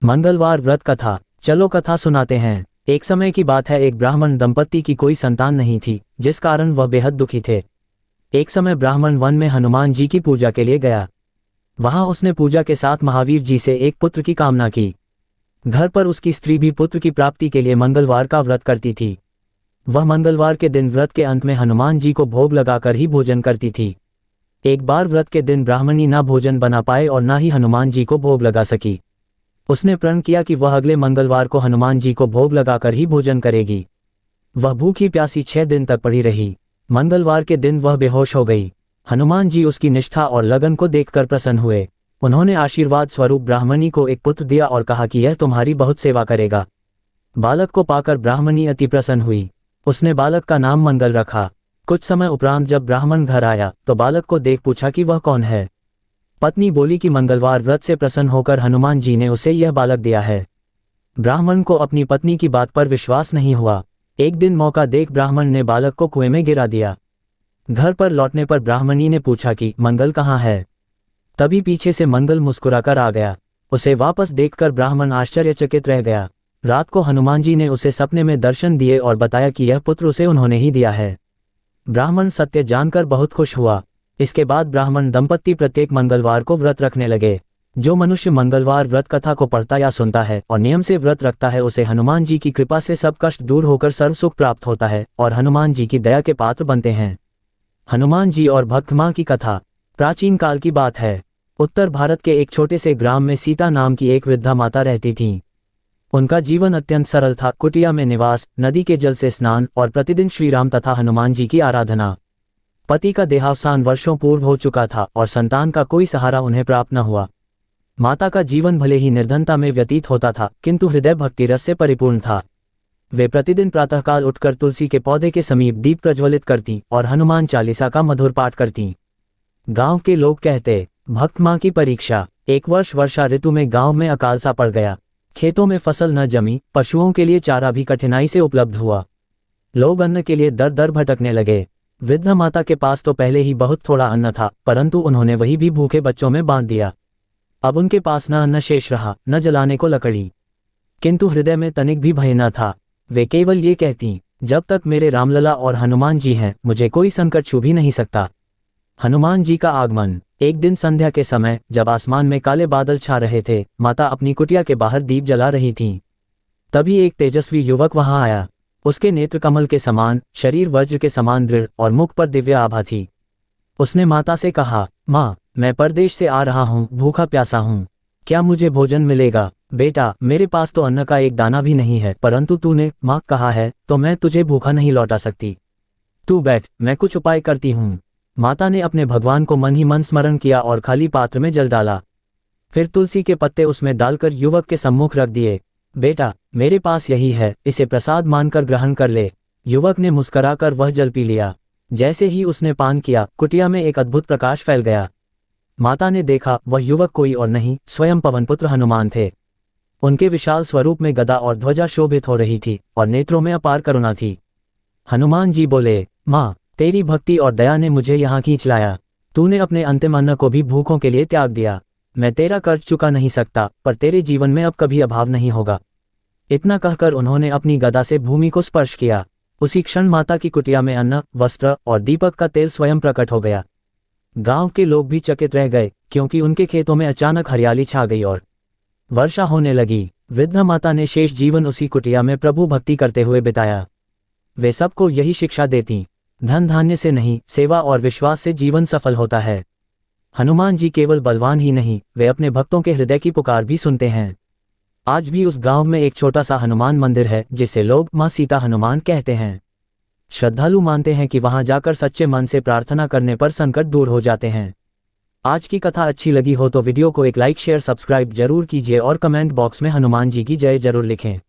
मंगलवार व्रत कथा। चलो कथा सुनाते हैं। एक समय की बात है, एक ब्राह्मण दंपत्ति की कोई संतान नहीं थी, जिस कारण वह बेहद दुखी थे। एक समय ब्राह्मण वन में हनुमान जी की पूजा के लिए गया। वहां उसने पूजा के साथ महावीर जी से एक पुत्र की कामना की। घर पर उसकी स्त्री भी पुत्र की प्राप्ति के लिए मंगलवार का व्रत करती थी। वह मंगलवार के दिन व्रत के अंत में हनुमान जी को भोग लगाकर ही भोजन करती थी। एक बार व्रत के दिन ब्राह्मणी ना भोजन बना पाए और ना ही हनुमान जी को भोग लगा सकी। उसने प्रण किया कि वह अगले मंगलवार को हनुमान जी को भोग लगाकर ही भोजन करेगी। वह भूखी प्यासी 6 दिन तक पड़ी रही। मंगलवार के दिन वह बेहोश हो गई। हनुमान जी उसकी निष्ठा और लगन को देखकर प्रसन्न हुए। उन्होंने आशीर्वाद स्वरूप ब्राह्मणी को एक पुत्र दिया और कहा कि यह तुम्हारी बहुत सेवा करेगा। बालक को पाकर ब्राह्मणी अति प्रसन्न हुई। उसने बालक का नाम मंगल रखा। कुछ समय उपरांत जब ब्राह्मण घर आया तो बालक को देख पूछा कि वह कौन है। पत्नी बोली कि मंगलवार व्रत से प्रसन्न होकर हनुमान जी ने उसे यह बालक दिया है। ब्राह्मण को अपनी पत्नी की बात पर विश्वास नहीं हुआ। एक दिन मौका देख ब्राह्मण ने बालक को कुएं में गिरा दिया। घर पर लौटने पर ब्राह्मणी ने पूछा कि मंगल कहाँ है। तभी पीछे से मंगल मुस्कुराकर आ गया। उसे वापस देखकर ब्राह्मण आश्चर्यचकित रह गया। रात को हनुमान जी ने उसे सपने में दर्शन दिए और बताया कि यह पुत्र उसे उन्होंने ही दिया है। ब्राह्मण सत्य जानकर बहुत खुश हुआ। इसके बाद ब्राह्मण दंपत्ति प्रत्येक मंगलवार को व्रत रखने लगे। जो मनुष्य मंगलवार व्रत कथा को पढ़ता या सुनता है और नियम से व्रत रखता है, उसे हनुमान जी की कृपा से सब कष्ट दूर होकर सर्व सुख प्राप्त होता है और हनुमान जी की दया के पात्र बनते हैं। हनुमान जी और भक्त मां की कथा। प्राचीन काल की बात है। उत्तर भारत के एक छोटे से ग्राम में सीता नाम की एक वृद्धा माता रहती थीं। उनका जीवन अत्यंत सरल था। कुटिया में निवास, नदी के जल से स्नान और प्रतिदिन श्री राम तथा हनुमान जी की आराधना। पति का देहावसान वर्षों पूर्व हो चुका था और संतान का कोई सहारा उन्हें प्राप्त न हुआ। माता का जीवन भले ही निर्धनता में व्यतीत होता था, किंतु हृदय भक्ति रस से परिपूर्ण था। वे प्रतिदिन प्रातःकाल उठकर तुलसी के पौधे के समीप दीप प्रज्वलित करती और हनुमान चालीसा का मधुर पाठ करती। गांव के लोग कहते, भक्त मां की परीक्षा। एक वर्ष वर्षा ऋतु में गांव में अकाल सा पड़ गया। खेतों में फसल न जमी, पशुओं के लिए चारा भी कठिनाई से उपलब्ध हुआ। लोग अन्न के लिए दर दर भटकने लगे। वृद्ध माता के पास तो पहले ही बहुत थोड़ा अन्न था, परंतु उन्होंने वही भी भूखे बच्चों में बांट दिया। अब उनके पास न अन्न शेष रहा, न जलाने को लकड़ी। किंतु हृदय में तनिक भी भय न था। वे केवल ये कहती, जब तक मेरे रामलला और हनुमान जी हैं, मुझे कोई संकट छू भी नहीं सकता। हनुमान जी का आगमन। एक दिन संध्या के समय जब आसमान में काले बादल छा रहे थे, माता अपनी कुटिया के बाहर दीप जला रही थीं। तभी एक तेजस्वी युवक वहां आया। उसके नेत्र कमल के समान, शरीर वज्र के समान दृढ़ और मुख पर दिव्य आभा थी। उसने माता से कहा, माँ, मैं परदेश से आ रहा हूँ, भूखा प्यासा हूँ। क्या मुझे भोजन मिलेगा? बेटा, मेरे पास तो अन्न का एक दाना भी नहीं है, परंतु तूने माँ कहा है तो मैं तुझे भूखा नहीं लौटा सकती। तू बैठ, मैं कुछ उपाय करती हूँ। माता ने अपने भगवान को मन ही मन स्मरण किया और खाली पात्र में जल डाला। फिर तुलसी के पत्ते उसमें डालकर युवक के सम्मुख रख दिए। बेटा, मेरे पास यही है, इसे प्रसाद मानकर ग्रहण कर ले। युवक ने मुस्कराकर वह जल पी लिया। जैसे ही उसने पान किया, कुटिया में एक अद्भुत प्रकाश फैल गया। माता ने देखा, वह युवक कोई और नहीं, स्वयं पवनपुत्र हनुमान थे। उनके विशाल स्वरूप में गदा और ध्वजा शोभित हो रही थी और नेत्रों में अपार करुणा थी। हनुमान जी बोले, माँ, तेरी भक्ति और दया ने मुझे यहाँ खींच लाया। तूने अपने अंतिम अन्न को भी भूखों के लिए त्याग दिया। मैं तेरा कर्ज चुका नहीं सकता, पर तेरे जीवन में अब कभी अभाव नहीं होगा। इतना कहकर उन्होंने अपनी गदा से भूमि को स्पर्श किया। उसी क्षण माता की कुटिया में अन्न, वस्त्र और दीपक का तेल स्वयं प्रकट हो गया। गांव के लोग भी चकित रह गए, क्योंकि उनके खेतों में अचानक हरियाली छा गई और वर्षा होने लगी। वृद्ध माता ने शेष जीवन उसी कुटिया में प्रभु भक्ति करते हुए बिताया। वे सबको यही शिक्षा देती, धन धान्य से नहीं, सेवा और विश्वास से जीवन सफल होता है। हनुमान जी केवल बलवान ही नहीं, वे अपने भक्तों के हृदय की पुकार भी सुनते हैं। आज भी उस गांव में एक छोटा सा हनुमान मंदिर है, जिसे लोग मां सीता हनुमान कहते हैं। श्रद्धालु मानते हैं कि वहां जाकर सच्चे मन से प्रार्थना करने पर संकट दूर हो जाते हैं। आज की कथा अच्छी लगी हो तो वीडियो को एक लाइक, शेयर, सब्सक्राइब जरूर कीजिए और कमेंट बॉक्स में हनुमान जी की जय जरूर लिखें।